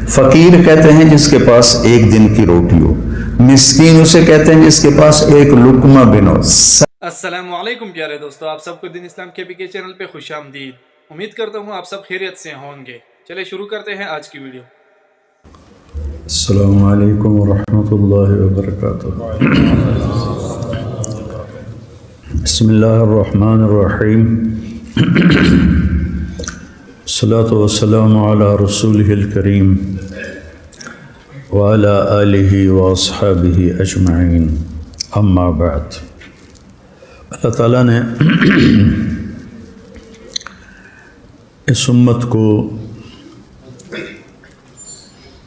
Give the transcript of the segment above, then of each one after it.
فقیر کہتے ہیں جس کے پاس ایک دن کی روٹی ہو، مسکین اسے کہتے ہیں جس کے پاس ایک لقمہ بن ہو۔ السلام علیکم پیارے دوستو، آپ سب کو دین اسلام کے کے چینل پہ خوش آمدید۔ امید کرتا ہوں آپ سب خیریت سے ہوں گے۔ چلے شروع کرتے ہیں آج کی ویڈیو۔ السلام علیکم ورحمۃ اللہ وبرکاتہ۔ بسم اللہ الرحمن الرحیم۔ الصلاۃ والسلام علی رسولہ الکریم وعلی آلہ واصحابہ اجمعین، اما بعد۔ اللہ تعالیٰ نے اس امت کو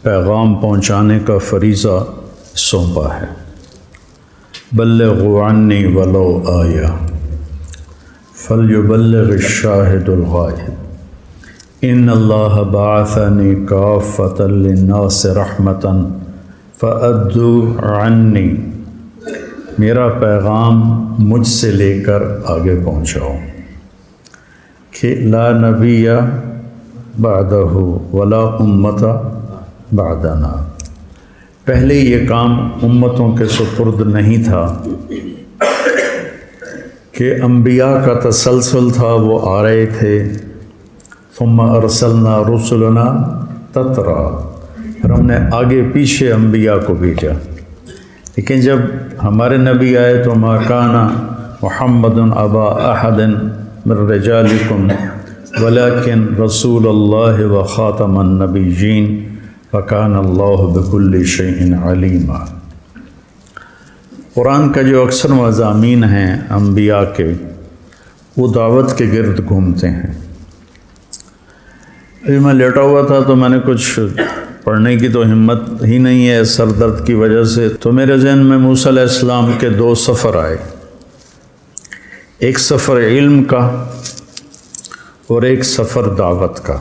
پیغام پہنچانے کا فریضہ سونپا ہے۔ بلغوا عنی ولو آیہ فلیبلغ الشاہد الغائب ان اللہ بعثنی کافۃ للناس رحمۃ فأدوا عنی، میرا پیغام مجھ سے لے کر آگے پہنچاؤ کہ لا نبی بعدہ ولا امت بعدنا، پہلے یہ کام امتوں کے سپرد نہیں تھا کہ انبیاء کا تسلسل تھا، وہ آ رہے تھے۔ ثم ارسلنا رسلنا تترا، پھر ہم نے آگے پیچھے انبیاء کو بھیجا، لیکن جب ہمارے نبی آئے تو ما کان محمد ابا احد من رجالکم ولکن رسول اللہ وخاتم النبیین وکان اللہ بکل شیء علیما۔ قرآن کا جو اکثر مضامین ہیں انبیاء کے، وہ دعوت کے گرد گھومتے ہیں۔ ابھی میں لیٹا ہوا تھا تو میں نے کچھ پڑھنے کی تو ہمت ہی نہیں ہے سر درد کی وجہ سے، تو میرے ذہن میں موسیٰ علیہ السلام کے دو سفر آئے، ایک سفر علم کا اور ایک سفر دعوت کا۔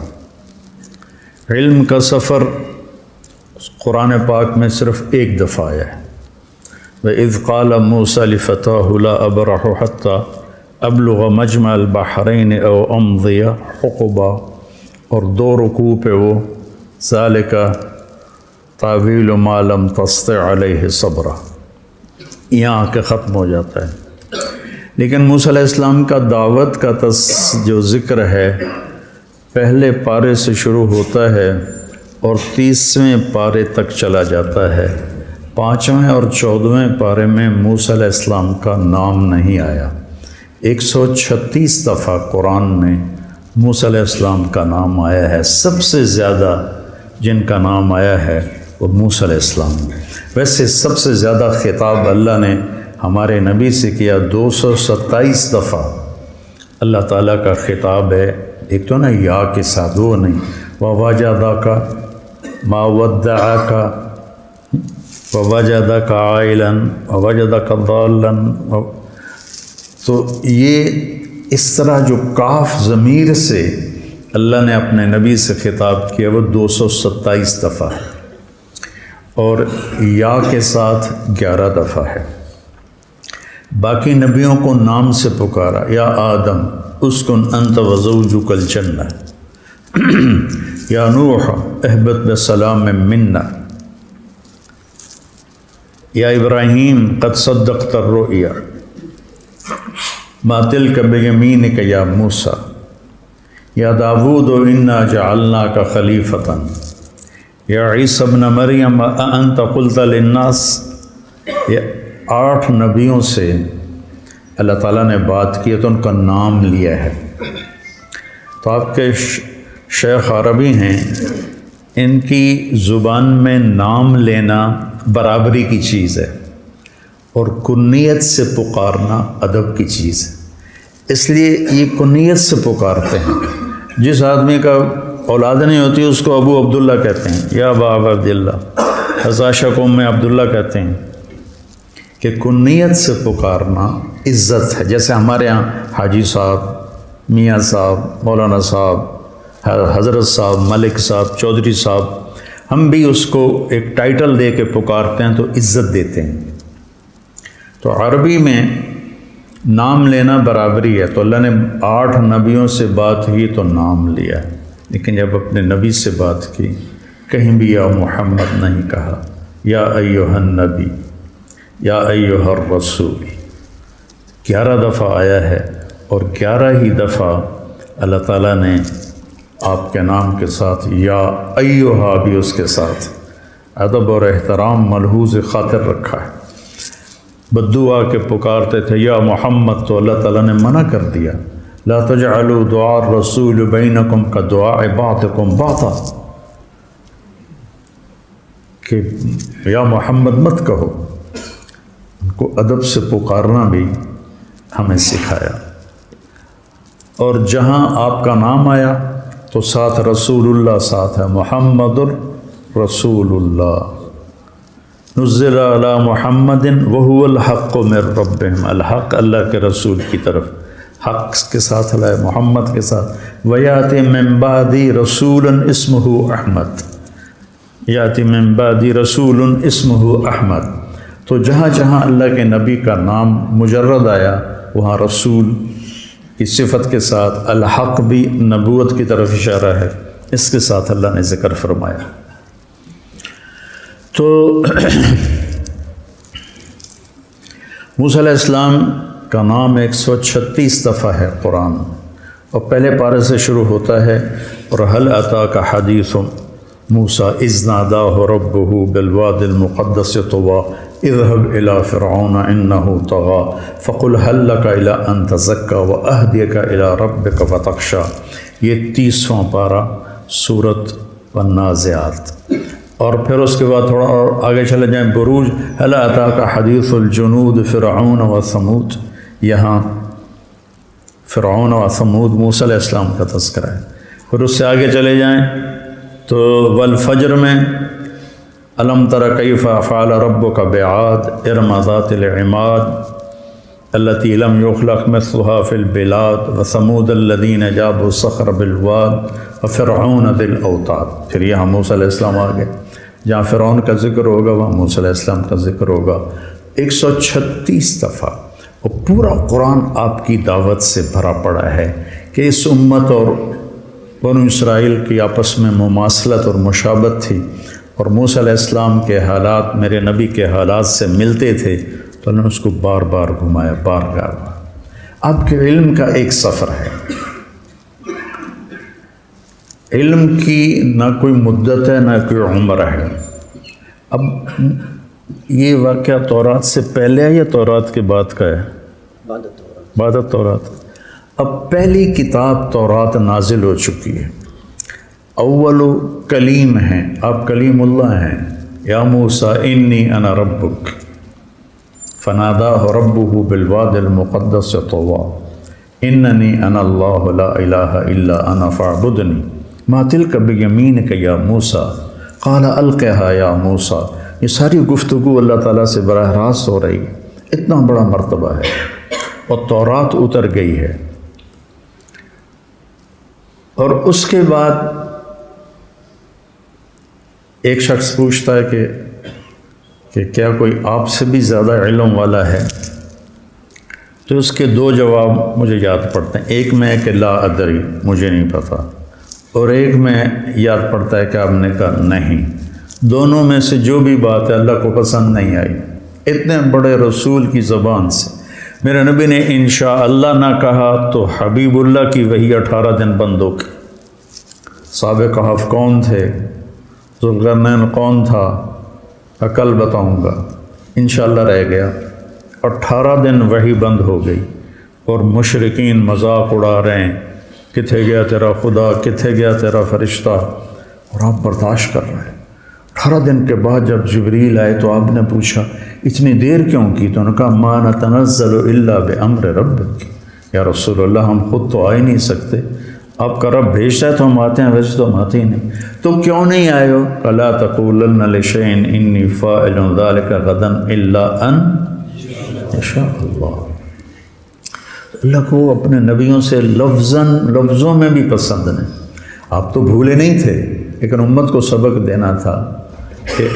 علم کا سفر قرآن پاک میں صرف ایک دفعہ آیا ہے، وَإِذْ قَالَ مُوسَىٰ لِفَتَاهُ لَا أَبْرَحُ حَتَّىٰ أَبْلُغَ مَجْمَعَ الْبَحْرَيْنِ أَوْ أَمْضِيَ حُقُبًا، اور دو رکوع پہ وہ ذَلِكَ تَأْوِيلُ مَا لَمْ تَسْطِع عَلَيْهِ صَبْرًا، یہاں آ کے ختم ہو جاتا ہے۔ لیکن موسیٰ علیہ السلام کا دعوت کا جو ذکر ہے پہلے پارے سے شروع ہوتا ہے اور 30ویں پارے تک چلا جاتا ہے۔ 5ویں اور 14ویں پارے میں موسیٰ علیہ السلام کا نام نہیں آیا۔ 136 دفعہ قرآن میں موسیٰ علیہ السلام کا نام آیا ہے، سب سے زیادہ جن کا نام آیا ہے وہ موسیٰ علیہ السلام۔ ویسے سب سے زیادہ خطاب اللہ نے ہمارے نبی سے کیا، 227 دفعہ اللہ تعالیٰ کا خطاب ہے۔ ایک تو نا یا کے ساتھ، وہ نہیں وَوَجَدَكَ مَا وَدَّعَكَ وَوَجَدَكَ عَائِلًا وَوَجَدَكَ ضَالًّا، تو یہ اس طرح جو کاف ضمیر سے اللہ نے اپنے نبی سے خطاب کیا وہ 227 دفعہ ہے، اور یا کے ساتھ 11 دفعہ ہے۔ باقی نبیوں کو نام سے پکارا، یا آدم اسکن انت وزوجک الجنہ، یا نوح اہبط بسلام منا، یا ابراہیم قد صدقت الرؤیا، ما تلک بیمینک یا موسیٰ، یا داود انا جعلناک خلیفۃ، یا عیسی ابن مریم اانت قلت للناس۔ یہ 8 نبیوں سے اللہ تعالیٰ نے بات کی تو ان کا نام لیا ہے۔ تو آپ کے شیخ عربی ہیں، ان کی زبان میں نام لینا برابری کی چیز ہے اور کنیت سے پکارنا ادب کی چیز ہے، اس لیے یہ کنیت سے پکارتے ہیں۔ جس آدمی کا اولاد نہیں ہوتی اس کو ابو عبداللہ کہتے ہیں، یا ابا عبداللہ، حضاشہ کو ام عبداللہ کہتے ہیں، کہ کنیت سے پکارنا عزت ہے۔ جیسے ہمارے ہاں حاجی صاحب، میاں صاحب، مولانا صاحب، حضرت صاحب، ملک صاحب، چودھری صاحب، ہم بھی اس کو ایک ٹائٹل دے کے پکارتے ہیں تو عزت دیتے ہیں۔ تو عربی میں نام لینا برابری ہے، تو اللہ نے 8 نبیوں سے بات کی تو نام لیا، لیکن جب اپنے نبی سے بات کی کہیں بھی یا محمد نہیں کہا، یا ایھا النبی، یا ایھا الرسول 11 دفعہ آیا ہے، اور 11 ہی دفعہ اللہ تعالیٰ نے آپ کے نام کے ساتھ یا ایھا بھی اس کے ساتھ ادب اور احترام ملحوظ خاطر رکھا ہے۔ بدعا کے پکارتے تھے یا محمد، تو اللہ تعالیٰ نے منع کر دیا، لا تجعلوا دعاء الرسول بینکم کدعاء بعضکم بعضا، کہ یا محمد مت کہو۔ ان کو ادب سے پکارنا بھی ہمیں سکھایا، اور جہاں آپ کا نام آیا تو ساتھ رسول اللہ ساتھ ہے، محمد رسول اللہ، نزل علی محمد وہو الحق من ربہم، الحق اللہ کے رسول کی طرف، حق کے ساتھ لائے، محمد کے ساتھ، ویاتی من بعدی رسول اسمہ احمد، یاتی من بعدی رسول اسمہ احمد۔ تو جہاں جہاں اللہ کے نبی کا نام مجرد آیا وہاں رسول کی صفت کے ساتھ الحق بھی نبوت کی طرف اشارہ ہے، اس کے ساتھ اللہ نے ذکر فرمایا۔ تو موسیٰ علیہ السلام کا نام 136 دفعہ ہے قرآن، اور پہلے پارے سے شروع ہوتا ہے، اور هل اتاک حدیث موسیٰ اذ ناداہ ربہ بالوادی المقدس طویٰ اذهب إلى فرعون إنه طغى فقل هل لك إلى أن تزكى وأهديك إلى ربك فتخشى۔ یہ 30واں پارہ سورۃ النازعات، اور پھر اس کے بعد تھوڑا اور آگے چلے جائیں، بروج، هل أتاك حديث الجنود فرعون وثمود، یہاں فرعون و ثمود موسیٰ علیہ السلام کا تذکرہ ہے۔ پھر اس سے آگے چلے جائیں تو والفجر میں الم تر کیف فعل ربک بعاد ارم ذات العماد التی لم یخلق مثلها فی البلاد وثمود الذین جابوا الصخر بالواد وفرعون ذی الاوتاد۔ پھر یہاں موسیٰ علیہ السلام آگے، جہاں فرعون کا ذکر ہوگا وہاں موسیٰ علیہ السلام کا ذکر ہوگا 136 دفعہ۔ اور پورا قرآن آپ کی دعوت سے بھرا پڑا ہے کہ اس امت اور بنو اسرائیل کی آپس میں مماثلت اور مشابہت تھی، اور موسیٰ علیہ السلام کے حالات میرے نبی کے حالات سے ملتے تھے، تو انہوں نے اس کو بار بار گھمایا، بار بار۔ آپ کے علم کا ایک سفر ہے، علم کی نہ کوئی مدت ہے نہ کوئی عمر ہے۔ اب یہ واقعہ تورات سے پہلے ہے یا تورات کے بعد کا ہے؟ بعد تورات۔ اب پہلی کتاب تورات نازل ہو چکی ہے، اول کلیم ہیں، آپ کلیم اللہ ہیں، یا موسیٰ انی انا ربک فناداہ ربہ بالوادی المقدس طویٰ اننی انا اللہ لا الہ الا انا فاعبدنی ما تلک بیمینک یا موسیٰ قال القہا یا موسیٰ۔ یہ ساری گفتگو اللہ تعالیٰ سے براہ راست ہو رہی ہے، اتنا بڑا مرتبہ ہے، اور تورات اتر گئی ہے۔ اور اس کے بعد ایک شخص پوچھتا ہے کہ کیا کوئی آپ سے بھی زیادہ علم والا ہے؟ تو اس کے 2 جواب مجھے یاد پڑتے ہیں، ایک میں کہ لا ادری، مجھے نہیں پتہ، اور ایک میں یاد پڑتا ہے کہ آپ نے کہا نہیں۔ دونوں میں سے جو بھی بات ہے اللہ کو پسند نہیں آئی، اتنے بڑے رسول کی زبان سے۔ میرے نبی نے انشاءاللہ نہ کہا تو حبیب اللہ کی وحی 18 دن بند ہو گئی۔ صحابہ کہف کون تھے، ذوالقرنین کون تھا، کل بتاؤں گا، انشاءاللہ رہ گیا۔ 18 دن وحی بند ہو گئی، اور مشرکین مذاق اڑا رہے ہیں، کتھے گیا تیرا خدا، کتھے گیا تیرا فرشتہ، اور آپ برداشت کر رہے ہیں۔ 18 دن کے بعد جب جبریل آئے تو آپ نے پوچھا اتنی دیر کیوں کی؟ تو انہوں نے کہا ما نتنزل الا بامر ربک، یا رسول اللہ ہم خود تو آ ہی نہیں سکتے، آپ کا رب بھیجتا ہے تو ہم آتے ہیں، ویسے تو ہم آتے ہی نہیں۔ تو کیوں نہیں آئے ہو؟ لا تقولن لشیء انی فاعل ذلک غدا الا ان یشاء اللہ۔ اللہ کو اپنے نبیوں سے لفظوں میں بھی پسند نہیں۔ آپ تو بھولے نہیں تھے، لیکن امت کو سبق دینا تھا کہ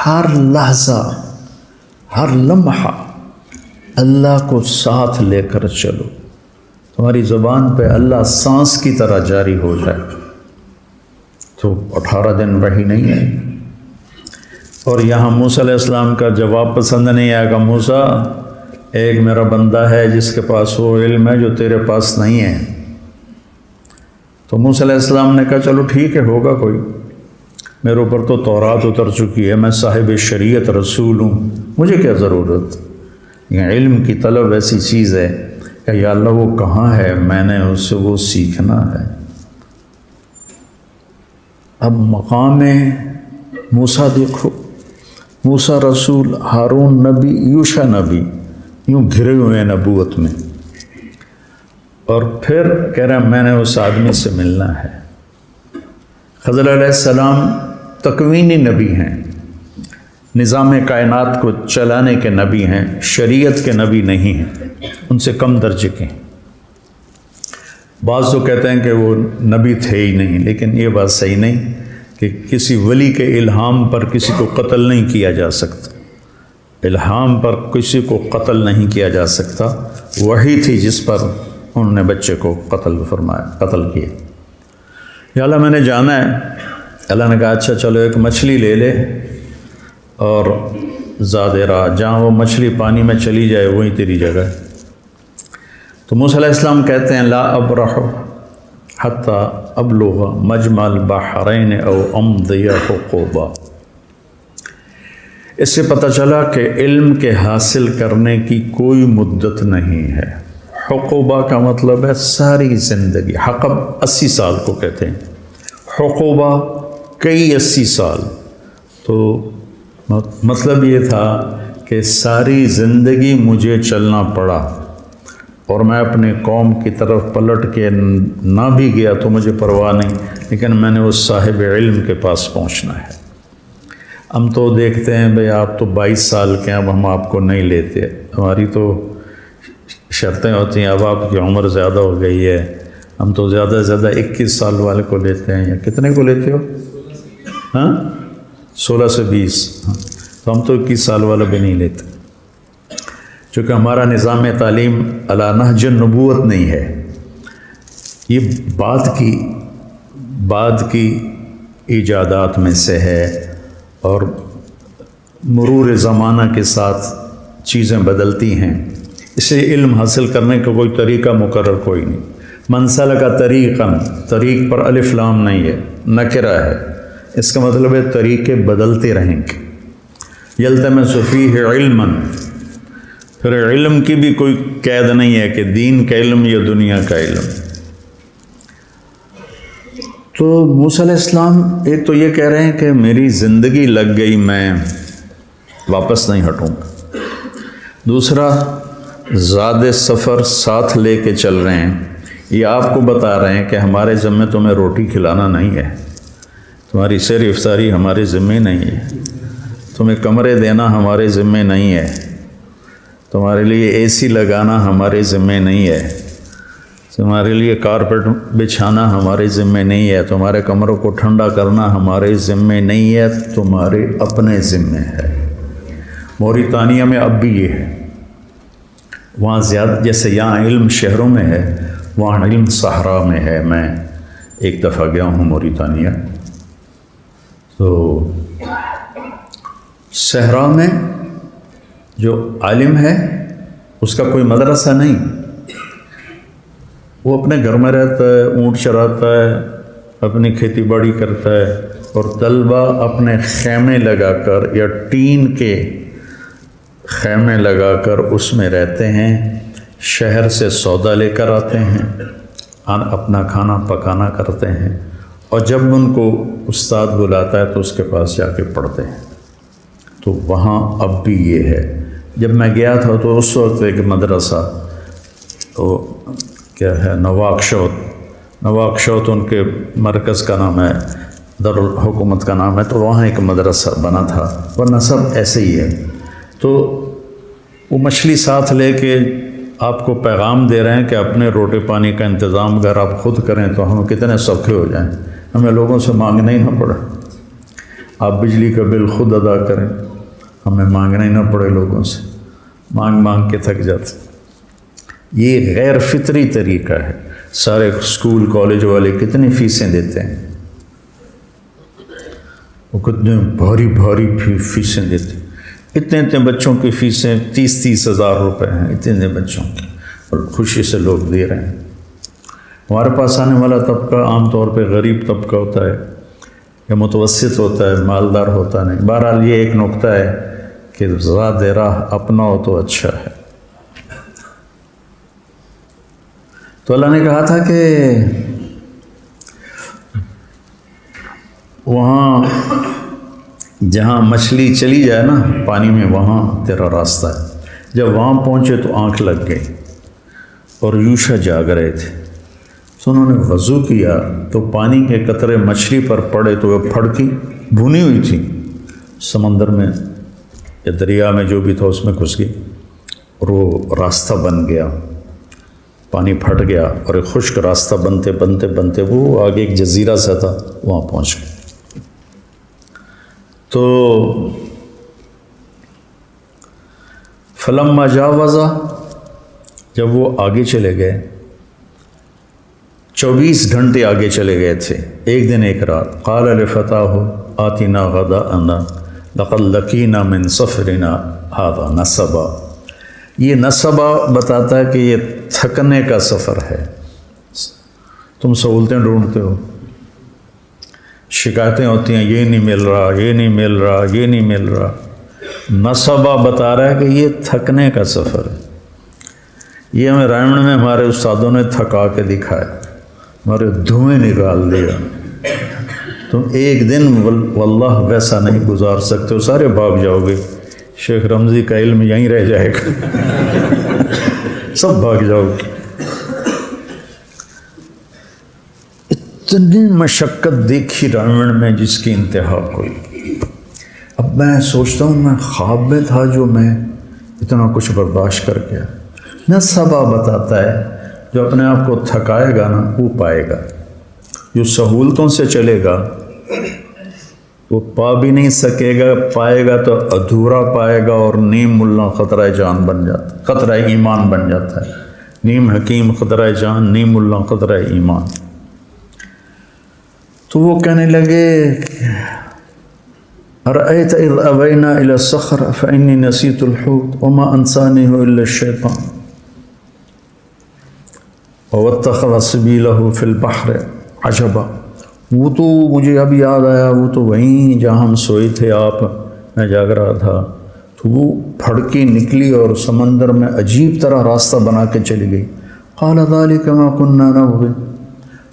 ہر لحظہ، ہر لمحہ اللہ کو ساتھ لے کر چلو، تمہاری زبان پہ اللہ سانس کی طرح جاری ہو جائے۔ تو 18 دن وحی نہیں ہے۔ اور یہاں موسیٰ علیہ السلام کا جواب پسند نہیں آیا کہ موسیٰ ایک میرا بندہ ہے جس کے پاس وہ علم ہے جو تیرے پاس نہیں ہے۔ تو موسیٰ علیہ السلام نے کہا چلو ٹھیک ہے، ہوگا کوئی، میرے اوپر تو تورات اتر چکی ہے، میں صاحب شریعت رسول ہوں، مجھے کیا ضرورت۔ یہ علم کی طلب ایسی چیز ہے کہ یا اللہ وہ کہاں ہے، میں نے اس سے وہ سیکھنا ہے۔ اب مقام موسیٰ دیکھو، موسیٰ رسول، ہارون نبی، یوشع نبی، یوں گھرے ہوئے ہیں نبوت میں، اور پھر کہہ رہے ہیں میں نے اس آدمی سے ملنا ہے۔ خضر علیہ السلام تکوینی نبی ہیں، نظام کائنات کو چلانے کے نبی ہیں، شریعت کے نبی نہیں ہیں، ان سے کم درجے کے ہیں۔ بعض تو کہتے ہیں کہ وہ نبی تھے ہی نہیں، لیکن یہ بات صحیح نہیں کہ کسی ولی کے الہام پر کسی کو قتل نہیں کیا جا سکتا، الہام پر کسی کو قتل نہیں کیا جا سکتا، وہی تھی جس پر انہوں نے بچے کو قتل کیا۔ یا اللہ میں نے جانا ہے، اللہ نے کہا اچھا چلو ایک مچھلی لے لے اور زیادہ راہ، جہاں وہ مچھلی پانی میں چلی جائے وہیں تیری جگہ ہے۔ تو موسیٰ علیہ السلام کہتے ہیں لا ابرح حتی ابلغ مجمع البحرین او امضی حقوبا۔ اس سے پتہ چلا کہ علم کے حاصل کرنے کی کوئی مدت نہیں ہے۔ حقوبہ کا مطلب ہے ساری زندگی، حقب 80 سال کو کہتے ہیں، حقوبہ کئی 80 سال، تو مطلب یہ تھا کہ ساری زندگی مجھے چلنا پڑا، اور میں اپنے قوم کی طرف پلٹ کے نہ بھی گیا تو مجھے پرواہ نہیں، لیکن میں نے اس صاحب علم کے پاس پہنچنا ہے۔ ہم تو دیکھتے ہیں بھئی آپ تو 22 سال کے ہیں، اب ہم آپ کو نہیں لیتے، ہماری تو شرطیں ہوتی ہیں، اب آپ کی عمر زیادہ ہو گئی ہے، ہم تو زیادہ سے زیادہ 21 سال والے کو لیتے ہیں، یا کتنے کو لیتے ہو؟ ہاں 16 سے 20، تو ہم تو 21 سال والا بھی نہیں لیتے، چونکہ ہمارا نظام تعلیم علی نہج النبوت نہیں ہے، یہ بعد کی ایجادات میں سے ہے، اور مرور زمانہ کے ساتھ چیزیں بدلتی ہیں، اس سے علم حاصل کرنے کا کوئی طریقہ مقرر کوئی نہیں۔ من سلک طریقا، طریق پر الف لام نہیں ہے، نکرہ ہے، اس کا مطلب ہے طریقے بدلتے رہیں گے۔ یلتمس فیہ علما، پھر علم کی بھی کوئی قید نہیں ہے کہ دین کا علم یا دنیا کا علم۔ تو موسیٰ علیہ السلام ایک تو یہ کہہ رہے ہیں کہ میری زندگی لگ گئی، میں واپس نہیں ہٹوں گا، دوسرا زاد سفر ساتھ لے کے چل رہے ہیں، یہ آپ کو بتا رہے ہیں کہ ہمارے ذمے تمہیں روٹی کھلانا نہیں ہے، تمہاری سیر افطاری ہمارے ذمے نہیں ہے، تمہیں کمرے دینا ہمارے ذمے نہیں ہے، تمہارے لیے اے سی لگانا ہمارے ذمے نہیں ہے، تمہارے لیے کارپیٹ بچھانا ہمارے ذمے نہیں ہے، تمہارے کمروں کو ٹھنڈا کرنا ہمارے ذمے نہیں ہے، تمہارے اپنے ذمے ہے۔ موریتانیہ میں اب بھی یہ ہے، وہاں زیادہ جیسے یہاں علم شہروں میں ہے، وہاں علم صحرا میں ہے۔ میں ایک دفعہ گیا ہوں موریتانیہ، تو صحرا میں جو عالم ہے اس کا کوئی مدرسہ نہیں، وہ اپنے گھر میں رہتا ہے، اونٹ چراتا ہے، اپنی کھیتی باڑی کرتا ہے، اور طلبہ اپنے خیمے لگا کر یا ٹین کے خیمے لگا کر اس میں رہتے ہیں، شہر سے سودا لے کر آتے ہیں، اپنا کھانا پکانا کرتے ہیں، اور جب ان کو استاد بلاتا ہے تو اس کے پاس جا کے پڑھتے ہیں۔ تو وہاں اب بھی یہ ہے۔ جب میں گیا تھا تو اس وقت ایک مدرسہ، تو کیا ہے، نواکشوت ان کے مرکز کا نام ہے، دارالحکومت کا نام ہے، تو وہاں ایک مدرسہ بنا تھا، ورنہ سب ایسے ہی ہے۔ تو وہ مچھلی ساتھ لے کے آپ کو پیغام دے رہے ہیں کہ اپنے روٹی پانی کا انتظام اگر آپ خود کریں تو ہم کتنے سوکھے ہو جائیں، ہمیں لوگوں سے مانگنا ہی نہ پڑے، آپ بجلی کا بل خود ادا کریں، ہمیں مانگنا ہی نہ پڑے، لوگوں سے مانگ کے تھک جاتے۔ یہ غیر فطری طریقہ ہے۔ سارے اسکول کالج والے کتنی فیسیں دیتے ہیں، وہ کتنے بھاری بھاری فیسیں دیتے، اتنے بچوں کی فیسیں 30 ہزار روپے ہیں، اتنے بچوں کی، اور خوشی سے لوگ دے رہے ہیں۔ ہمارے پاس آنے والا طبقہ عام طور پہ غریب طبقہ ہوتا ہے یا متوسط ہوتا ہے، مالدار ہوتا نہیں۔ بہرحال یہ ایک نقطہ ہے کہ ذات راہ اپنا ہو تو اچھا ہے۔ تو اللہ نے کہا تھا کہ وہاں جہاں مچھلی چلی جائے نا پانی میں، وہاں تیرا راستہ ہے۔ جب وہاں پہنچے تو آنکھ لگ گئی اور یوشا جاگ رہے تھے، تو انہوں نے وضو کیا تو پانی کے قطرے مچھلی پر پڑے تو وہ پھڑکی، بھونی ہوئی تھی، سمندر میں یا دریا میں جو بھی تھا اس میں گھس گئی اور وہ راستہ بن گیا، پانی پھٹ گیا اور ایک خشک راستہ بنتے بنتے بنتے وہ آگے ایک جزیرہ سا تھا، وہاں پہنچ گئے۔ تو فلما جاوزا، جب وہ آگے چلے گئے، 24 گھنٹے آگے چلے گئے تھے، ایک دن ایک رات، قال لفتاہ آتنا غداءنا لقد لقینا من سفرنا ھذا نصبا۔ یہ نصبا بتاتا ہے کہ یہ تھکنے کا سفر ہے۔ تم سہولتیں ڈھونڈتے ہو، شکایتیں ہوتی ہیں، یہ نہیں مل رہا، یہ نہیں مل رہا، یہ نہیں مل رہا۔ نصبا بتا رہا ہے کہ یہ تھکنے کا سفر ہے۔ یہ ہمیں رائمن میں ہمارے استادوں نے تھکا کے دکھایا، ہمارے دھوئیں نکال دیا۔ تم ایک دن واللہ ویسا نہیں گزار سکتے ہو، سارے بھاگ جاؤ گے، شیخ رمضی کا علم یہیں رہ جائے گا، سب بھاگ جاؤ گے۔ اتنی مشقت دیکھی رائمن میں جس کی انتہا کوئی۔ اب میں سوچتا ہوں میں خواب میں تھا جو میں اتنا کچھ برداشت کر گیا۔ نصبا بتاتا ہے جو اپنے آپ کو تھکائے گا نا وہ پائے گا، جو سہولتوں سے چلے گا وہ پا بھی نہیں سکے گا، پائے گا تو ادھورا پائے گا، اور نیم ملا خطرہ جان بن جاتا، خطرہ ایمان بن جاتا ہے۔ نیم حکیم خطرہ جان، نیم ملا خطرہ ایمان۔ تو وہ کہنے لگے ارأیت اذ اوینا الی الصخرہ فانی نسیت الحوت وما انسانیہ الا الشیطان واتخذ سبیلہ فی البحر عجبا۔ وہ تو مجھے اب یاد آیا، وہ تو وہیں جہاں ہم سوئے تھے، آپ میں جاگ رہا تھا، تو وہ پھڑکی نکلی اور سمندر میں عجیب طرح راستہ بنا کے چلی گئی۔ قال ذلک ما كنا نبغي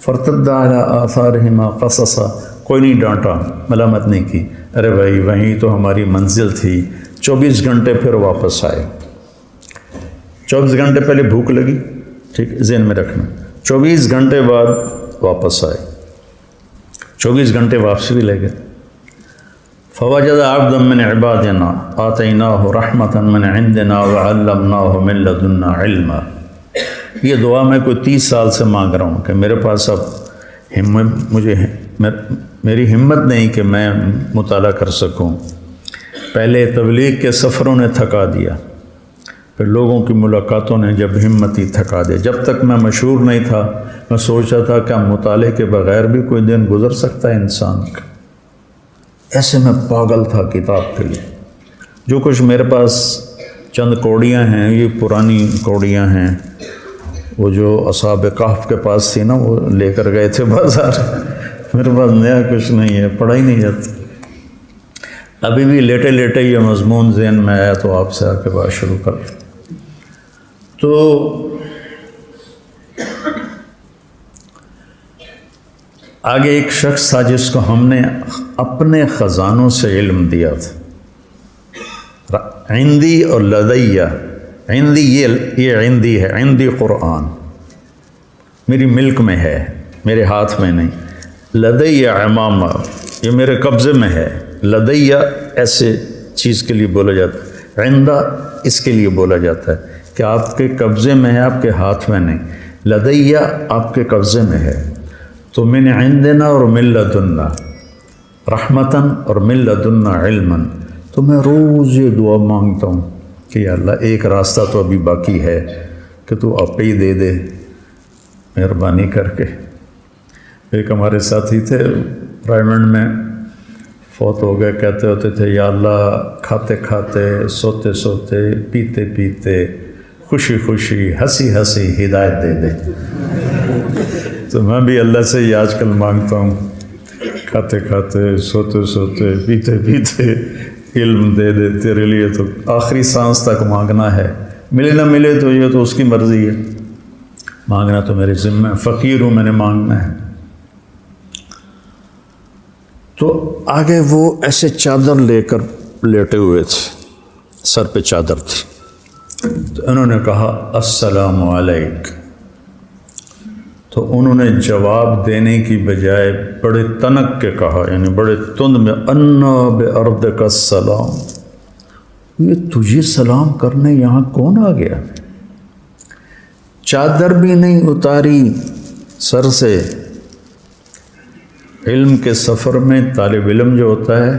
فارتد على آثارهما قصصا۔ کوئی نہیں ڈانٹا، ملامت نہیں کی، ارے بھائی وہیں تو ہماری منزل تھی۔ 24 گھنٹے پھر واپس آئے۔ 24 گھنٹے پہلے بھوک لگی، ٹھیک ذہن میں رکھنا، 24 گھنٹے بعد واپس آئے، 24 گھنٹے واپسی بھی لے گئے۔ فوجد عبدا من عبادنا آتیناہ رحمۃ من عندنا وعلمناہ من لدنا علما۔ یہ دعا میں کوئی 30 سال سے مانگ رہا ہوں کہ میرے پاس اب میری ہمت نہیں کہ میں مطالعہ کر سکوں۔ پہلے تبلیغ کے سفروں نے تھکا دیا، پھر لوگوں کی ملاقاتوں نے جب ہمت ہی تھکا دیا۔ جب تک میں مشہور نہیں تھا میں سوچا تھا کہ مطالعے کے بغیر بھی کوئی دن گزر سکتا ہے انسان کا۔ ایسے میں پاگل تھا کتاب کے لیے۔ جو کچھ میرے پاس چند کوڑیاں ہیں، یہ پرانی کوڑیاں ہیں، وہ جو اصحاب کہف کے پاس تھی نا، وہ لے کر گئے تھے بازار۔ میرے پاس نیا کچھ نہیں ہے، پڑھا ہی نہیں جاتا۔ ابھی بھی لیٹے لیٹے یہ مضمون ذہن میں آیا تو آپ سے آ کے بات شروع کر دیں۔ تو آگے ایک شخص تھا جس کو ہم نے اپنے خزانوں سے علم دیا تھا۔ عندی اور لدیہ، عندی یہ عندی ہے، عندی قرآن میری ملک میں ہے، میرے ہاتھ میں نہیں۔ لدیہ امامہ، یہ میرے قبضے میں ہے۔ لدیہ ایسے چیز کے لیے بولا جاتا ہے، عندہ اس کے لیے بولا جاتا ہے کہ آپ کے قبضے میں ہے، آپ کے ہاتھ میں نہیں۔ لدیہ آپ کے قبضے میں ہے۔ تو من عندنا اور من لدنا رحمتاً اور من لدنا علماً۔ تو میں روز یہ دعا مانگتا ہوں کہ یا اللہ ایک راستہ تو ابھی باقی ہے کہ تو آپ ہی دے دے مہربانی کر کے۔ ایک ہمارے ساتھی تھے رائمنڈ میں، فوت ہو گئے کہتے ہوتے تھے یا اللہ کھاتے کھاتے سوتے سوتے پیتے پیتے خوشی خوشی ہنسی ہنسی ہدایت دے دے۔ تو میں بھی اللہ سے یہ آج کل مانگتا ہوں، کھاتے کھاتے سوتے سوتے پیتے پیتے علم دے دے تیرے لیے تو آخری سانس تک مانگنا ہے، ملے نہ ملے تو یہ تو اس کی مرضی ہے، مانگنا تو میرے ذمہ ہے، فقیر ہوں میں نے مانگنا ہے۔ تو آگے وہ ایسے چادر لے کر لیٹے ہوئے تھے، سر پہ چادر تھی، تو انہوں نے کہا السلام علیک، تو انہوں نے جواب دینے کی بجائے بڑے تنک کے کہا، یعنی بڑے تند میں، انا بِأَرْضِكَ السلام، یہ تجھے سلام کرنے یہاں کون آ گیا؟ چادر بھی نہیں اتاری سر سے۔ علم کے سفر میں طالب علم جو ہوتا ہے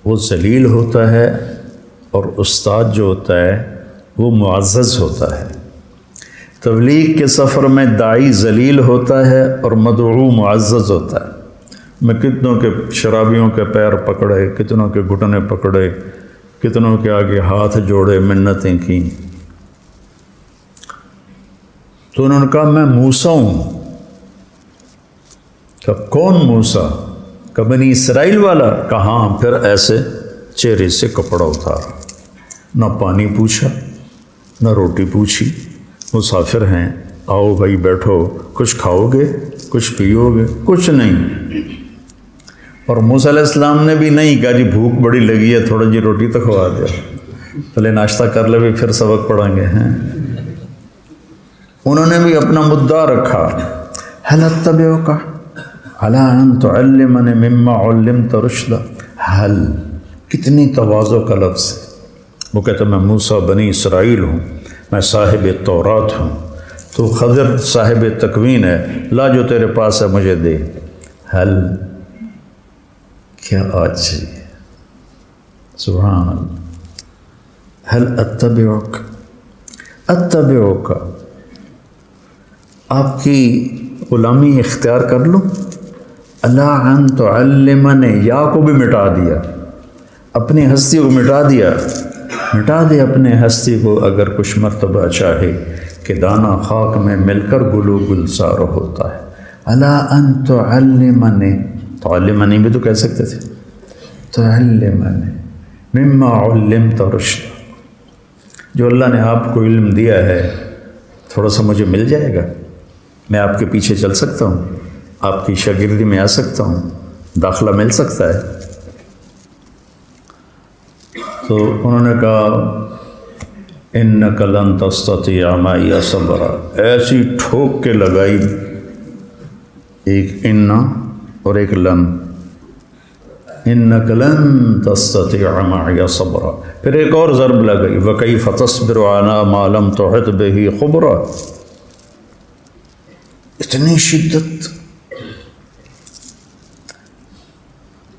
وہ ذلیل ہوتا ہے، اور استاد جو ہوتا ہے وہ معزز ہوتا ہے۔ تبلیغ کے سفر میں داعی ذلیل ہوتا ہے اور مدعو معزز ہوتا ہے۔ میں کتنوں کے شرابیوں کے پیر پکڑے، کتنوں کے گھٹنے پکڑے، کتنوں کے آگے ہاتھ جوڑے، منتیں کیں، تو انہوں نے کہا میں موسیٰ ہوں۔ کہ کون موسیٰ؟ کہ بنی اسرائیل والا؟ کہاں؟ پھر ایسے چہرے سے کپڑا اتارا، نہ پانی پوچھا نہ روٹی پوچھی، مسافر ہیں، آؤ بھائی بیٹھو، کچھ کھاؤ گے، کچھ پیو گے؟ کچھ نہیں۔ اور موسیٰ علیہ السلام نے بھی نہیں کہا جی بھوک بڑی لگی ہے تھوڑا جی روٹی تو کھوا دیا، پہلے ناشتہ کر لے بھی پھر سبق پڑھیں گے ہیں۔ انہوں نے بھی اپنا مدعا رکھا، هل اتبعک علی ان تعلمنی مما علمت رشدا۔ حل کتنی تواضع کا لفظ ہے۔ وہ کہتا میں موسیٰ بنی اسرائیل ہوں، میں صاحب تورات ہوں، تو خضر صاحب تکوین ہے، لا جو تیرے پاس ہے مجھے دے۔ حل کیا آج چاہیے، سبحان اللہ۔ حل اتبعک، اتبعک آپ کی غلامی اختیار کر لوں؟ اللہ ان تعلمنی، یا کو بھی مٹا دیا، اپنی ہستی کو مٹا دیا، مٹا دے اپنے ہستی کو اگر کچھ مرتبہ چاہے کہ دانہ خاک میں مل کر گلو گلزار ہوتا ہے۔ اللہ ان تعلمنی، تعلمنی بھی تو کہہ سکتے تھے، تعلمنی مما علمت رشدا، جو اللہ نے آپ کو علم دیا ہے تھوڑا سا مجھے مل جائے گا، میں آپ کے پیچھے چل سکتا ہوں، آپ کی شاگردی میں آ سکتا ہوں، داخلہ مل سکتا ہے۔ تو انہوں نے کہا انک لن تستطیع معی صبرا، ایسی ٹھوک کے لگائی، ایک ان اور ایک لن، انک لن تستطیع معی صبرا، پھر ایک اور ضرب لگائی، وکیف تصبر علی ما لم تحط بہ خبرا۔ اتنی شدت،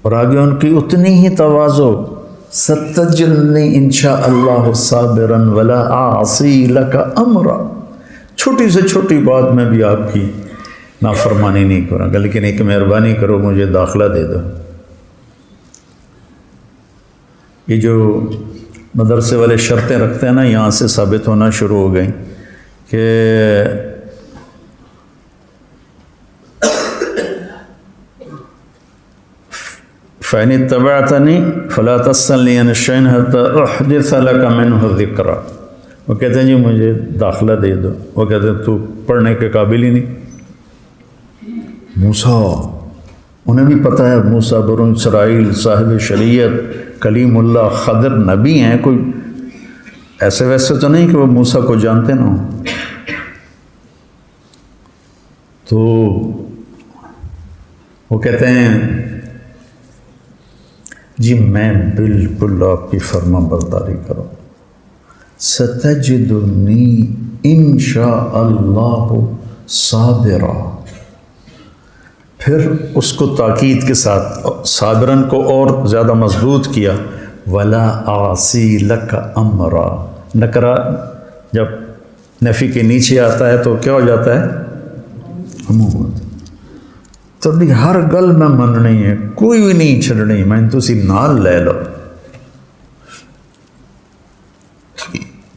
اور آگے ان کی اتنی ہی تواضع، ستجدنی انشاء اللہ صابرا ولا اعصی لک امرا، چھوٹی سے چھوٹی بات میں بھی آپ کی نافرمانی نہیں کروں گا، لیکن ایک مہربانی کرو مجھے داخلہ دے دو۔ یہ جو مدرسے والے شرطیں رکھتے ہیں نا، یہاں سے ثابت ہونا شروع ہو گئیں کہ فَإِنِ اتَّبَعْتَنِي فَلَا تَسْأَلْنِي عَنِ شَيْءٍ حَتَّى أُحْدِثَ لَكَ مِنْهُ ذِكْرًا۔ وہ کہتے ہیں جی مجھے داخلہ دے دو، وہ کہتے ہیں تو پڑھنے کے قابل ہی نہیں۔ موسیٰ، انہیں بھی پتہ ہے موسیٰ بنو اسرائیل صاحب شریعت کلیم اللہ خضر نبی ہیں، کوئی ایسے ویسے تو نہیں کہ وہ موسیٰ کو جانتے نہ ہوں۔ تو وہ کہتے ہیں جی میں بالکل آپ کی فرما برداری کروں، ستجدنی انشاء اللہ صابرا، پھر اس کو تاکید کے ساتھ صابرن کو اور زیادہ مضبوط کیا، ولا اعصی لک امرا، نکرہ جب نفی کے نیچے آتا ہے تو کیا ہو جاتا ہے؟ تھی ہر گل میں مننی ہے، کوئی بھی نہیں چھڑنی، میں تسی نال لے لو۔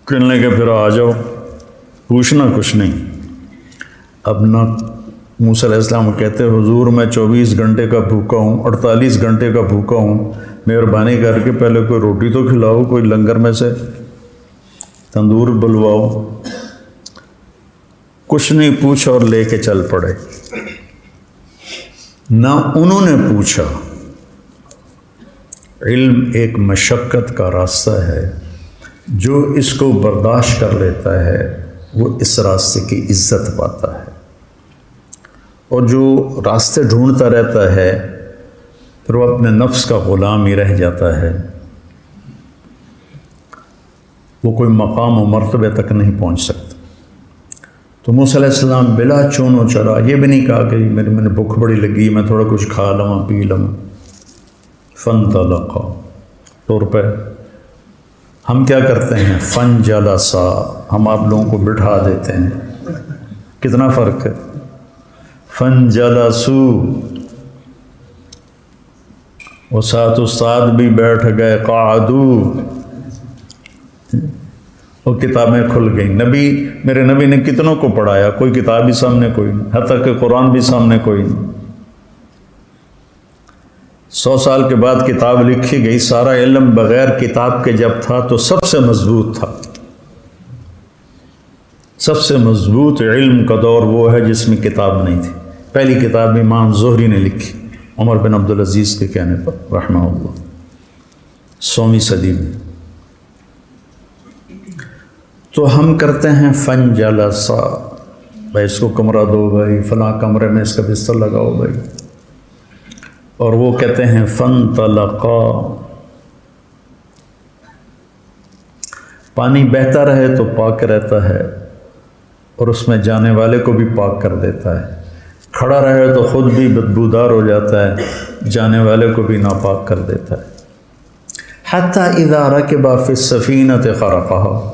کہنے لگے پھر آ جاؤ، پوچھنا کچھ نہیں۔ اب نہ موسیٰ علیہ السلام کہتے حضور میں 24 گھنٹے کا بھوکا ہوں، 48 گھنٹے کا بھوکا ہوں، مہربانی کر کے پہلے کوئی روٹی تو کھلاؤ، کوئی لنگر میں سے تندور بلواؤ۔ کچھ نہیں پوچھا اور لے کے چل پڑے۔ نہ انہوں نے پوچھا۔ علم ایک مشقت کا راستہ ہے، جو اس کو برداشت کر لیتا ہے وہ اس راستے کی عزت پاتا ہے، اور جو راستے ڈھونڈتا رہتا ہے پھر وہ اپنے نفس کا غلام ہی رہ جاتا ہے، وہ کوئی مقام و مرتبے تک نہیں پہنچ سکتا۔ تو موسیٰ علیہ السلام بلا چون و چرا، یہ بھی نہیں کہا کہ میں نے بھوک بڑی لگی، میں تھوڑا کچھ کھا لوں پی لوں۔ فانطلقا، طور پہ ہم کیا کرتے ہیں فانجلسا، ہم آپ لوگوں کو بٹھا دیتے ہیں، کتنا فرق ہے۔ فانجلسو، وہ ساتھ استاد بھی بیٹھ گئے، قعدو، وہ کتابیں کھل گئیں۔ میرے نبی نے کتنوں کو پڑھایا، کوئی کتاب بھی سامنے کوئی نہیں، حتیٰ کہ قرآن بھی سامنے کوئی نہیں۔ 100 سال کے بعد کتاب لکھی گئی، سارا علم بغیر کتاب کے جب تھا تو سب سے مضبوط تھا۔ سب سے مضبوط علم کا دور وہ ہے جس میں کتاب نہیں تھی۔ پہلی کتاب امام زہری نے لکھی، عمر بن عبدالعزیز کے کہنے پر رحمہ اللہ، 100ویں صدی میں۔ تو ہم کرتے ہیں فانجلسا، بھائی اس کو کمرہ دو، بھائی فلاں کمرے میں اس کا بستر لگاؤ بھائی، اور وہ کہتے ہیں فانطلقا۔ پانی بہتا رہے تو پاک رہتا ہے اور اس میں جانے والے کو بھی پاک کر دیتا ہے، کھڑا رہے تو خود بھی بدبودار ہو جاتا ہے، جانے والے کو بھی ناپاک کر دیتا ہے۔ حتی اذا رکب فی السفینۃ خرقہا،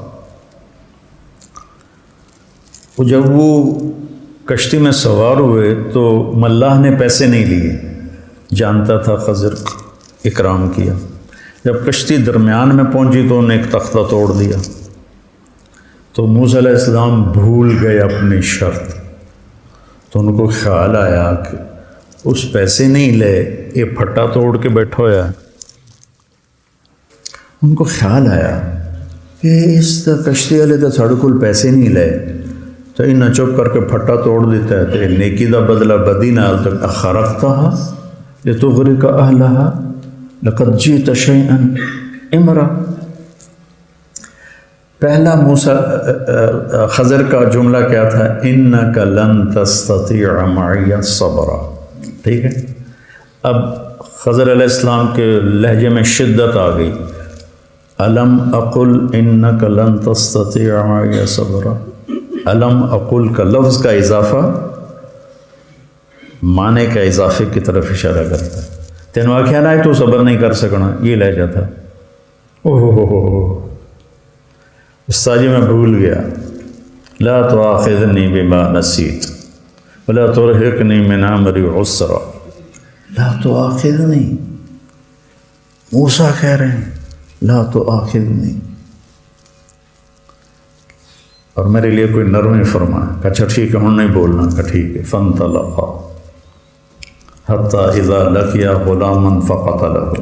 جب وہ کشتی میں سوار ہوئے تو ملاح نے پیسے نہیں لیے، جانتا تھا خضر اکرام کیا۔ جب کشتی درمیان میں پہنچی تو انہوں نے ایک تختہ توڑ دیا، تو موسیٰ علیہ السلام بھول گئے اپنی شرط، تو ان کو خیال آیا کہ اس پیسے نہیں لے، یہ پھٹا توڑ کے بیٹھا ہوا ہے۔ ان کو خیال آیا کہ اس کشتی والے تو ساڑھے کول پیسے نہیں لے، تو انہیں چپ کر کے پھٹا توڑ دیتا ہے، تو نیکی دا بدلہ بدی نال تک اخرقتہا لتغرق اہلہا لقد جئت شیئا امرا۔ پہلا خضر کا جملہ کیا تھا؟ انک لن تستطیع معی صبرا، ٹھیک ہے۔ اب خضر علیہ السلام کے لہجے میں شدت آ گئی، الم اقل انک لن تستطیع معی صبرا۔ الم اقل کا لفظ کا اضافہ معنی کا اضافے کی طرف اشارہ کرتا ہے۔ تینوں آخیا نہ تو صبر نہیں کر سکنا، یہ لہجہ تھا۔ استاد جی میں بھول گیا، لا تؤاخذنی بما نسیت ولا ترہقنی من امری عسرا۔ لا تؤاخذنی، موسیٰ کہہ رہے ہیں لا تؤاخذنی، اور میرے لیے کوئی نرمی فرمایا کہ اچھا ٹھیک ہے ہوں نہیں بولنا، کہ ٹھیک ہے۔ فانطلقا حتی اذا لقیا غلاما فقتلہ۔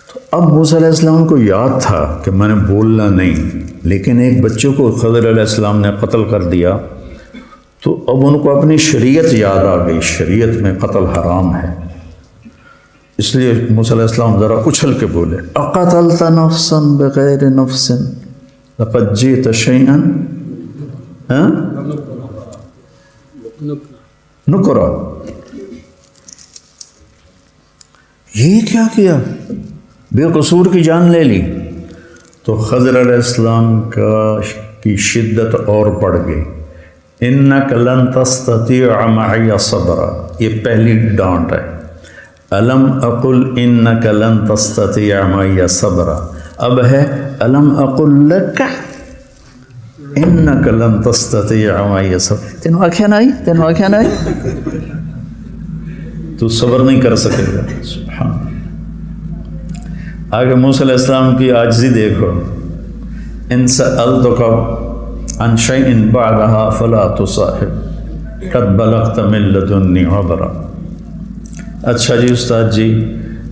تو اب موسیٰ علیہ السلام کو یاد تھا کہ میں نے بولنا نہیں، لیکن ایک بچے کو خضر علیہ السلام نے قتل کر دیا، تو اب ان کو اپنی شریعت یاد آ گئی، شریعت میں قتل حرام ہے۔ اس لیے موسیٰ علیہ السلام ذرا اچھل کے بولے، اقتلت نفسا بغیر نفس لقد جئت شیئا نکرا۔ یہ کیا بے قصور کی جان لے لی؟ تو خضر علیہ السلام کی شدت اور بڑھ گئی۔ انک لن تستطیع معی صبرا، یہ پہلی ڈانٹ ہے۔ الم اقل انک لن تستطیع معی صبرا، اب ہے الم اقل لک انک لن تستطیع معی صبرا، تینوں آنکھیں نہیں تو صبر نہیں کر سکے گا۔ سبحان اللہ۔ آگے موسیٰ علیہ السلام کی عاجزی دیکھو، ان سألتک عن شیء بعدها فلا تصاحب قد بلغت من لدنی عبرا۔ اچھا جی استاد جی،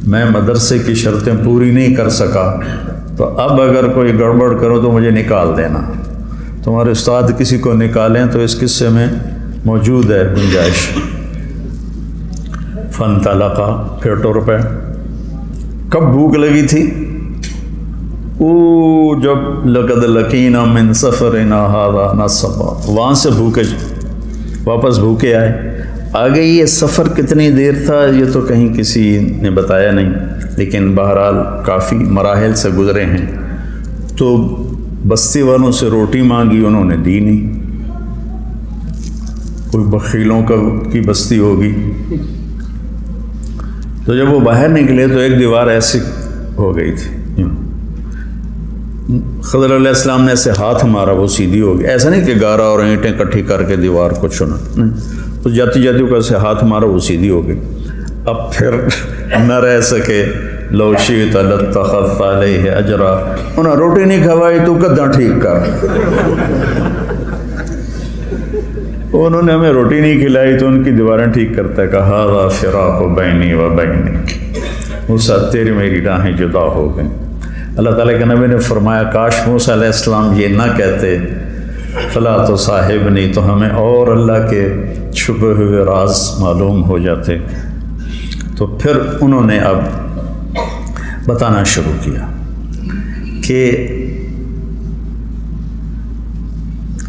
میں مدرسے کی شرطیں پوری نہیں کر سکا، تو اب اگر کوئی گڑبڑ کرو تو مجھے نکال دینا۔ تمہارے استاد کسی کو نکالیں تو اس قصے میں موجود ہے گنجائش۔ فانطلقا، پھر ٹر پہ۔ کب بھوک لگی تھی؟ جب لقد لقینا من سفرنا ھذا نصبا، وہاں سے بھوکے واپس بھوکے آئے۔ آگے یہ سفر کتنی دیر تھا یہ تو کہیں کسی نے بتایا نہیں، لیکن بہرحال کافی مراحل سے گزرے ہیں۔ تو بستی والوں سے روٹی مانگی، انہوں نے دی نہیں۔ کوئی بخیلوں کی بستی ہوگی۔ تو جب وہ باہر نکلے تو ایک دیوار ایسی ہو گئی تھی، خضر علیہ السلام نے ایسے ہاتھ مارا، وہ سیدھی ہو گئی۔ ایسا نہیں کہ گارا اور اینٹیں کٹھی کر کے دیوار کو چنا، نہیں، تو جاتی جاتی کو ایسے ہاتھ مارا، وہ سیدھی ہو گئی۔ اب پھر نہ رہ سکے، لو شئت لاتخذت علیہ اجرا، انہیں روٹی نہیں کھوائی تو گدھا ٹھیک کر۔ انہوں نے ہمیں روٹی نہیں کھلائی تو ان کی دیواریں ٹھیک کرتا ہے، کہا ھذا فراق بینی و بینک، موسیٰ تیری میری راہیں جدا ہو گئیں۔ اللہ تعالیٰ کے نبی نے فرمایا کاش موسیٰ علیہ السلام یہ نہ کہتے فلا تصاحبنی، تو ہمیں اور اللہ کے چھپے ہوئے راز معلوم ہو جاتے۔ تو پھر انہوں نے اب بتانا شروع کیا کہ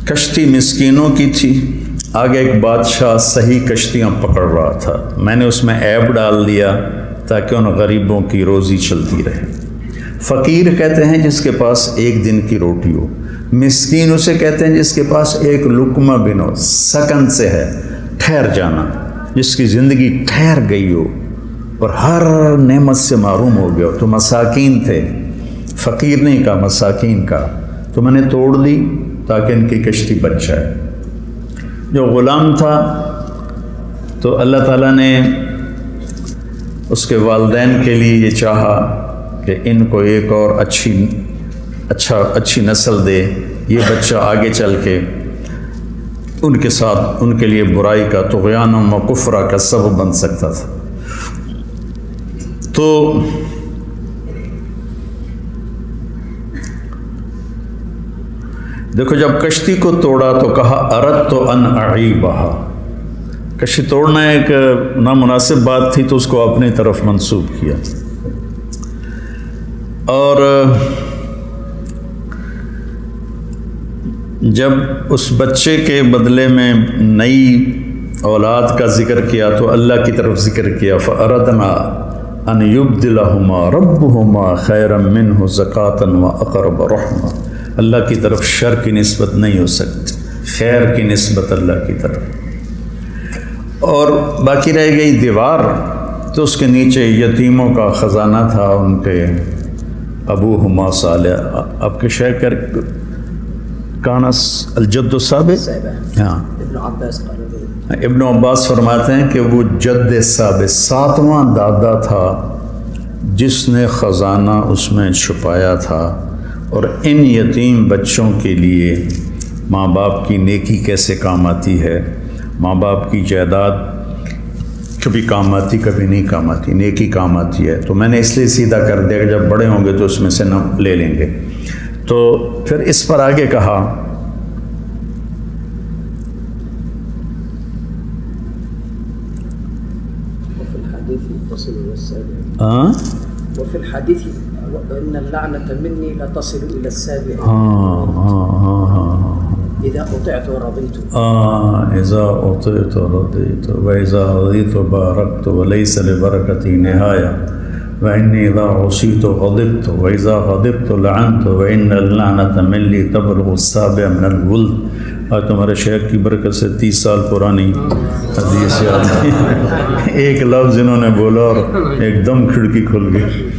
کشتی مسکینوں کی تھی، آگے ایک بادشاہ صحیح کشتیاں پکڑ رہا تھا، میں نے اس میں عیب ڈال دیا تاکہ ان غریبوں کی روزی چلتی رہے۔ فقیر کہتے ہیں جس کے پاس ایک دن کی روٹی ہو، مسکین اسے کہتے ہیں جس کے پاس ایک لقمہ بھی ہو، سکن سے ہے، ٹھہر جانا، جس کی زندگی ٹھہر گئی ہو اور ہر نعمت سے محروم ہو گیا ہو۔ تو مساکین تھے، فقیر نہیں کہا، مساکین کا، تو میں نے توڑ دی تاکہ ان کی کشتی بچ جائے۔ جو غلام تھا تو اللہ تعالیٰ نے اس کے والدین کے لیے یہ چاہا کہ ان کو ایک اور اچھی نسل دے، یہ بچہ آگے چل کے ان کے ساتھ ان کے لیے برائی کا، طغیان و کفر کا سبب بن سکتا تھا۔ تو دیکھو جب کشتی کو توڑا تو کہا اردت ان اعیبہا، کشتی توڑنا ایک نامناسب بات تھی تو اس کو اپنی طرف منسوب کیا۔ اور جب اس بچے کے بدلے میں نئی اولاد کا ذکر کیا تو اللہ کی طرف ذکر کیا، فَأَرَدْنَا أَنْ يُبْدِلَهُمَا رَبُّهُمَا خَيْرًا مِّنْهُ زَكَاةً وَأَقْرَبَ رَحْمًا۔ اللہ کی طرف شر کی نسبت نہیں ہو سکتی، خیر کی نسبت اللہ کی طرف۔ اور باقی رہ گئی دیوار، تو اس کے نیچے یتیموں کا خزانہ تھا، ان کے ابوہما صالح، آپ کے شیخ کانس الجد السابق، ہاں ابن عباس فرماتے ہیں کہ وہ جد سابق 7واں دادا تھا جس نے خزانہ اس میں چھپایا تھا۔ اور ان یتیم بچوں کے لیے ماں باپ کی نیکی کیسے کام آتی ہے، ماں باپ کی جائیداد کبھی کام آتی کبھی نہیں کام آتی، نیکی کام آتی ہے۔ تو میں نے اس لیے سیدھا کر دیا کہ جب بڑے ہوں گے تو اس میں سے نہ لے لیں گے۔ تو پھر اس پر آگے کہا وفي الحديث وإن اللعنة مني لا تصل إلى السابع إذا أطعت ورضيت إذا أطعت ورضيت وإذا رضيت باركت وليس لبركتي نهاية وإني إذا عصيت غضبت وإذا غضبت لعنت وإن اللعنة مني تبلغ السابع من الولد۔ اور تمہارے شیخ کی برکت سے 30 سال پرانی حدیث یاد ایک لفظ انہوں نے بولا اور ایک دم کھڑکی کھل گئی۔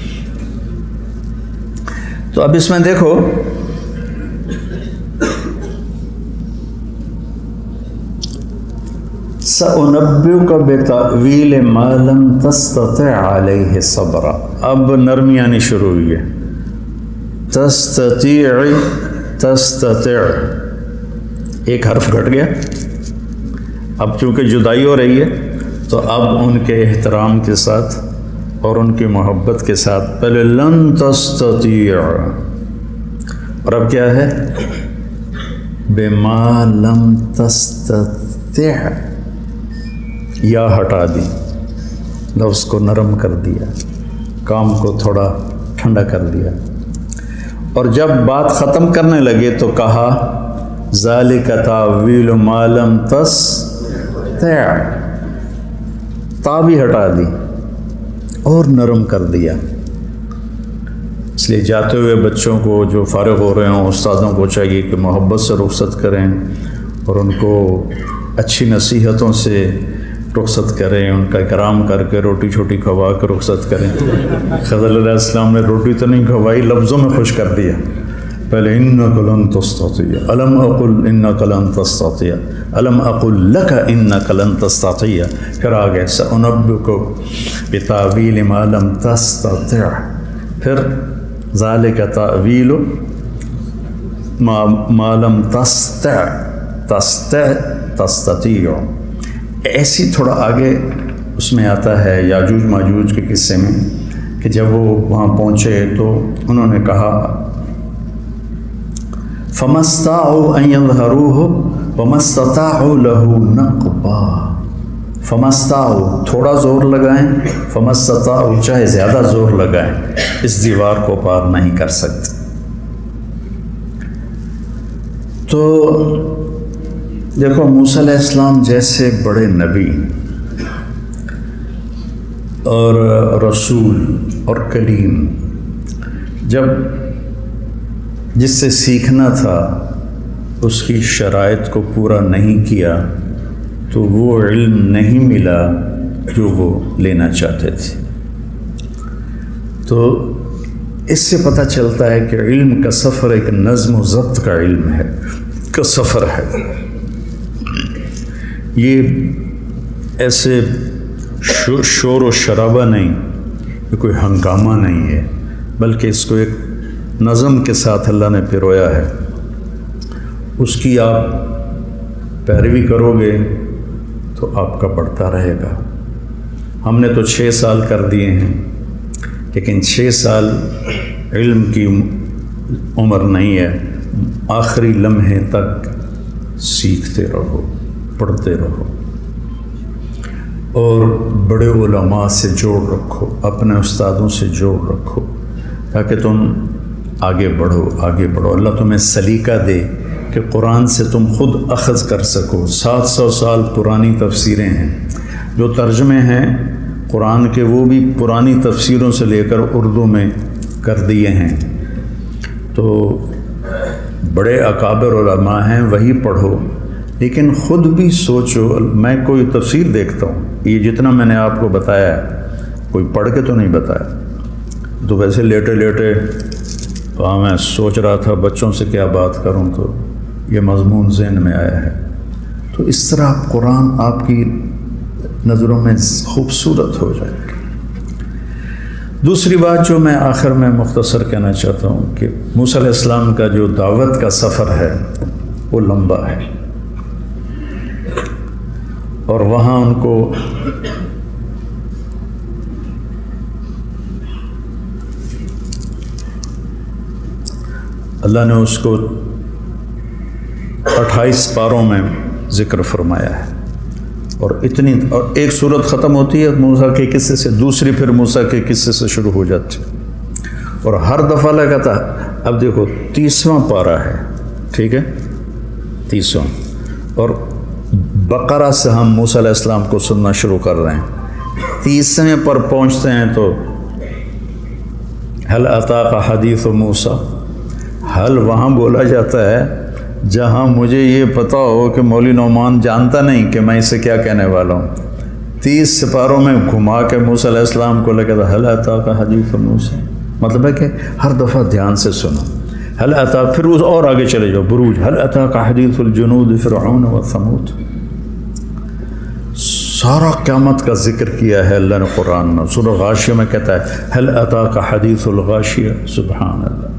تو اب اس میں دیکھو سأنبئک بتأویل ما لم تستطع علیہ صبرا. اب نرمی آنی شروع ہوئی ہے. تستطع ایک حرف گھٹ گیا. اب چونکہ جدائی ہو رہی ہے تو اب ان کے احترام کے ساتھ اور ان کی محبت کے ساتھ پہلے لن تستطیع، اور اب کیا ہے بما لم تستطع، یا ہٹا دی، لفظ کو نرم کر دیا، کام کو تھوڑا ٹھنڈا کر دیا. اور جب بات ختم کرنے لگے تو کہا ذالک تاویل ما لم تستطع، تا بھی ہٹا دی اور نرم کر دیا. اس لیے جاتے ہوئے بچوں کو جو فارغ ہو رہے ہوں استادوں کو چاہیے کہ محبت سے رخصت کریں اور ان کو اچھی نصیحتوں سے رخصت کریں، ان کا اکرام کر کے روٹی چھوٹی کھوا کے رخصت کریں. خضر علیہ السلام نے روٹی تو نہیں کھوائی، لفظوں میں خوش کر دیا. پہلے انک لن تستطیع، الم اقل انک لن تستطیع، الم اقل لک انک لن تستطیع. پھر آگے سأنبئک بتأویل ما لم تستطع، پھر ذالک تأویل ما لم تستطیع. ایسی تھوڑا آگے اس میں آتا ہے یاجوج ماجوج کے قصے میں کہ جب وہ وہاں پہنچے تو انہوں نے کہا فَمَا اسْتَطَاعُوا أَن يَظْهَرُوهُ وَمَا اسْتَطَاعُوا لَهُ نَقْبًا. فَمَا اسْتَطَاعُوا تھوڑا زور لگائیں، فَمَا اسْتَطَاعُوا چاہے زیادہ زور لگائیں اس دیوار کو پار نہیں کر سکتے. تو دیکھو موسیٰ علیہ السلام جیسے بڑے نبی اور رسول اور کلیم، جب جس سے سیکھنا تھا اس کی شرائط کو پورا نہیں کیا تو وہ علم نہیں ملا جو وہ لینا چاہتے تھے. تو اس سے پتہ چلتا ہے کہ علم کا سفر ایک نظم و ضبط کا علم ہے، کا سفر ہے. یہ ایسے شور و شرابہ نہیں، یہ کوئی ہنگامہ نہیں ہے، بلکہ اس کو ایک نظم کے ساتھ اللہ نے پرویا ہے. اس کی آپ پیروی کرو گے تو آپ کا بڑھتا رہے گا. ہم نے تو 6 سال کر دیے ہیں، لیکن 6 سال علم کی عمر نہیں ہے. آخری لمحے تک سیکھتے رہو، پڑھتے رہو اور بڑے علماء سے جوڑ رکھو، اپنے استادوں سے جوڑ رکھو تاکہ تم آگے بڑھو آگے بڑھو. اللہ تمہیں سلیقہ دے کہ قرآن سے تم خود اخذ کر سکو. 700 سال پرانی تفسیریں ہیں، جو ترجمے ہیں قرآن کے وہ بھی پرانی تفسیروں سے لے کر اردو میں کر دیے ہیں. تو بڑے اکابر علماء ہیں، وہی پڑھو، لیکن خود بھی سوچو. میں کوئی تفسیر دیکھتا ہوں، یہ جتنا میں نے آپ کو بتایا ہے کوئی پڑھ کے تو نہیں بتایا. تو ویسے لیٹے لیٹے وہاں میں سوچ رہا تھا بچوں سے کیا بات کروں تو یہ مضمون ذہن میں آیا ہے. تو اس طرح قرآن آپ کی نظروں میں خوبصورت ہو جائے گا. دوسری بات جو میں آخر میں مختصر کہنا چاہتا ہوں کہ موسیٰ علیہ السلام کا جو دعوت کا سفر ہے وہ لمبا ہے، اور وہاں ان کو اللہ نے اس کو 28 پاروں میں ذکر فرمایا ہے. اور ایک صورت ختم ہوتی ہے موسیٰ کے قصے سے، دوسری پھر موسیٰ کے قصے سے شروع ہو جاتی ہے، اور ہر دفعہ لگاتا. اب دیکھو 30واں پارہ ہے، ٹھیک ہے، 30واں، اور بقرہ سے ہم موسیٰ علیہ السلام کو سننا شروع کر رہے ہیں. 30ویں پر پہنچتے ہیں تو هل اتاک حدیث موسیٰ، حل وہاں بولا جاتا ہے جہاں مجھے یہ پتہ ہو کہ مولوی نعمان جانتا نہیں کہ میں اسے کیا کہنے والا ہوں. 30 سپاروں میں گھما کے موسیٰ علیہ السلام کو لگا تھا حل اتاک حدیث موسیٰ. مطلب ہے کہ ہر دفعہ دھیان سے سنو. حل اتاک، پھر اس اور آگے چلے جاؤ، بروج، حل اتاک حدیث الجنود فرعون و ثمود. سارا قیامت کا ذکر کیا ہے اللہ نے قرآن میں. سورہ غاشیہ میں کہتا ہے هل اتاک حدیث الغاشیہ. سبحان اللہ.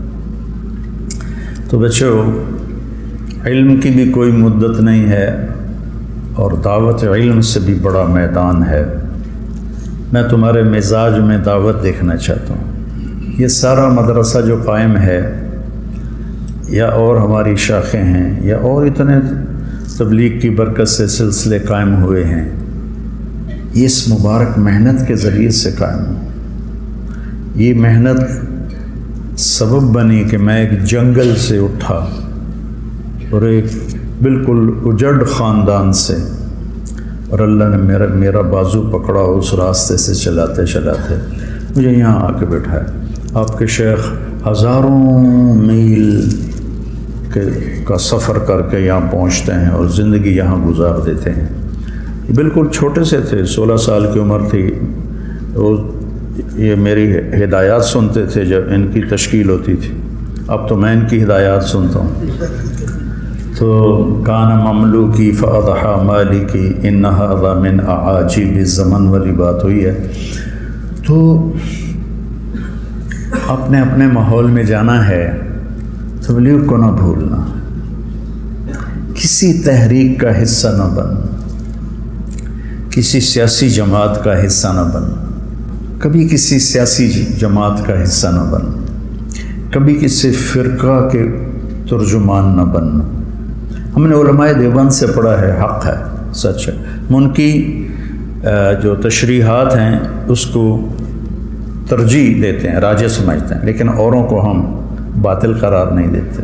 تو بچوں، علم کی بھی کوئی مدت نہیں ہے اور دعوت علم سے بھی بڑا میدان ہے. میں تمہارے مزاج میں دعوت دیکھنا چاہتا ہوں. یہ سارا مدرسہ جو قائم ہے یا اور ہماری شاخیں ہیں یا اور اتنے تبلیغ کی برکت سے سلسلے قائم ہوئے ہیں، یہ اس مبارک محنت کے ذریعے سے قائم ہو. یہ محنت سبب بنی کہ میں ایک جنگل سے اٹھا اور ایک بالکل اجڑ خاندان سے، اور اللہ نے میرا بازو پکڑا اس راستے سے چلاتے چلاتے مجھے یہاں آ کے بٹھایا. آپ کے شیخ ہزاروں میل کا سفر کر کے یہاں پہنچتے ہیں اور زندگی یہاں گزار دیتے ہیں. بالکل چھوٹے سے تھے، 16 سال کی عمر تھی. یہ میری ہدایات سنتے تھے جب ان کی تشکیل ہوتی تھی. اب تو میں ان کی ہدایات سنتا ہوں. تو کان مملوکی فاضحا مالکی ان ھذا من اعاجیب الزمن والی بات ہوئی ہے. تو اپنے اپنے ماحول میں جانا ہے، تبلیغ کو نہ بھولنا، کسی تحریک کا حصہ نہ بننا، کسی سیاسی جماعت کا حصہ نہ بننا، کبھی کسی سیاسی جماعت کا حصہ نہ بننا، کبھی کسی فرقہ کے ترجمان نہ بننا. ہم نے علماء دیوبند سے پڑھا ہے، حق ہے، سچ ہے. ان کی جو تشریحات ہیں اس کو ترجیح دیتے ہیں، راجح سمجھتے ہیں، لیکن اوروں کو ہم باطل قرار نہیں دیتے.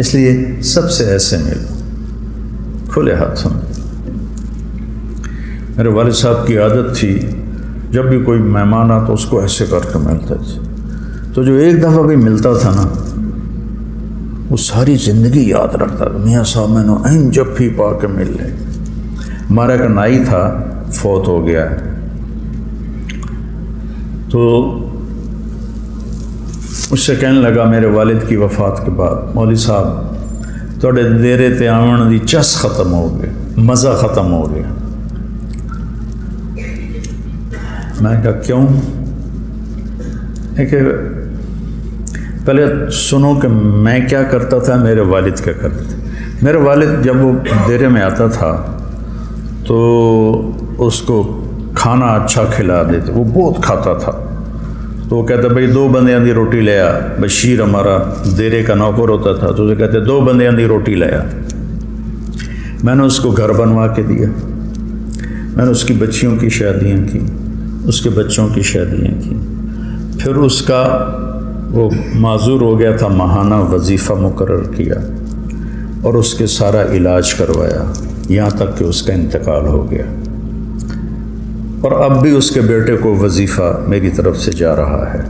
اس لیے سب سے ایسے ملو کھلے ہاتھوں. میرے والد صاحب کی عادت تھی جب بھی کوئی مہمان آتا تو اس کو ایسے کر کے ملتے تھے. تو جو ایک دفعہ بھی ملتا تھا نا، وہ ساری زندگی یاد رکھتا تھا. میاں صاحب میں نے این جب بھی پا کے مل لے. ہمارا ایک نائی تھا، فوت ہو گیا ہے. تو مجھ سے کہنے لگا میرے والد کی وفات کے بعد، مولوی صاحب تھوڑے دیرے تے آون دی چس ختم ہو گیا، مزہ ختم ہو گیا. میں کہا کیوں؟ کہ پہلے سنو کہ میں کیا کرتا تھا، میرے والد کیا کرتے تھے. میرے والد جب وہ دیرے میں آتا تھا تو اس کو کھانا اچھا کھلا دیتے، وہ بہت کھاتا تھا. تو وہ کہتا بھائی 2 بندیاں دی روٹی لے آ. بشیر ہمارا دیرے کا نوکر ہوتا تھا، تو اسے کہتے 2 بندیاں دی روٹی لے آ. میں نے اس کو گھر بنوا کے دیا. میں نے اس کی بچیوں کی شادیاں کی، اس کے بچوں کی شادیاں کی. پھر اس کا وہ معذور ہو گیا تھا، ماہانہ وظیفہ مقرر کیا اور اس کے سارا علاج کروایا، یہاں تک کہ اس کا انتقال ہو گیا. اور اب بھی اس کے بیٹے کو وظیفہ میری طرف سے جا رہا ہے.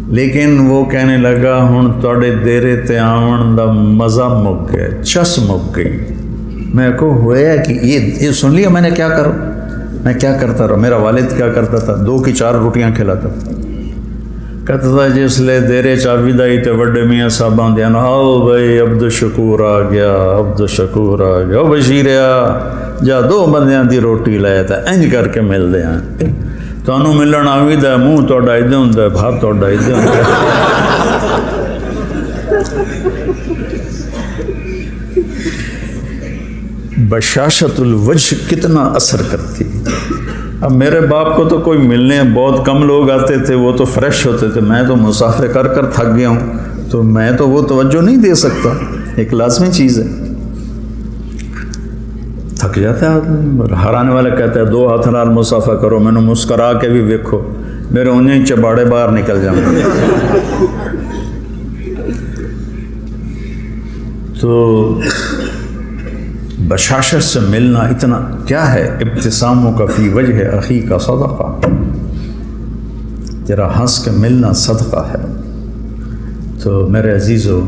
لیکن وہ کہنے لگا ہن توڑے دیرے تے آون دا مزہ مک گیا، چس مک گئی. میں کو ہویا کہ یہ سن لیا میں نے کیا میں کیا کرتا رہا. میرا والد کیا کرتا تھا، 2 کی 4 روٹیاں کھلاتا تھا. کہتا تھا جس لے دیرے چاوی دائی تے وڈے میاں صاحباں دیا نا، آؤ بھائی عبد شکور آ گیا، عبد شکور آ گیا، او بشیریا جا 2 بندیاں دی روٹی لائے تھا، انج کر کے مل دے ہیں. تانوں ملن آوی دا منہ توڑا ایدے ہوں دا، بھات توڑا ایدے ہوں دا. بشاشت الوجہ کتنا اثر کرتی. اب میرے باپ کو تو کوئی ملنے بہت کم لوگ آتے تھے، وہ تو فریش ہوتے تھے. میں تو مسافر کر کر تھک گیا ہوں، تو میں تو وہ توجہ نہیں دے سکتا. ایک لازمی چیز ہے، تھک جاتا ہے آدمی. ہر آنے والا کہتا ہے 2 ہاتھ نال مسافہ کرو، میں نے مسکرا کے بھی ویکھو، میرے انہیں چباڑے باہر نکل جاؤں. تو بشاشت سے ملنا اتنا کیا ہے. ابتساموں کا فی وجہ اخی کا صدقہ، ذرا ہنس کے ملنا صدقہ ہے. تو میرے عزیزو،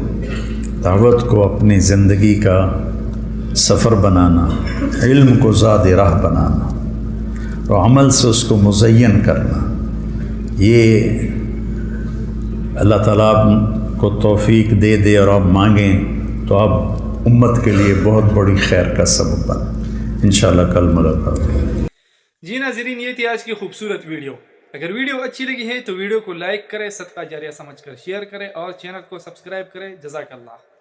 دعوت کو اپنی زندگی کا سفر بنانا، علم کو زاد راہ بنانا اور عمل سے اس کو مزین کرنا، یہ اللہ تعالیٰ آپ کو توفیق دے دے اور آپ مانگیں تو آپ امت کے لیے بہت بڑی خیر کا سبب بنا. انشاءاللہ کل ملاقات ہوگی. جی ناظرین، یہ تھی آج کی خوبصورت ویڈیو. اگر ویڈیو اچھی لگی ہے تو ویڈیو کو لائک کریں، صدقہ جاریہ سمجھ کر شیئر کریں اور چینل کو سبسکرائب کریں. جزاک اللہ.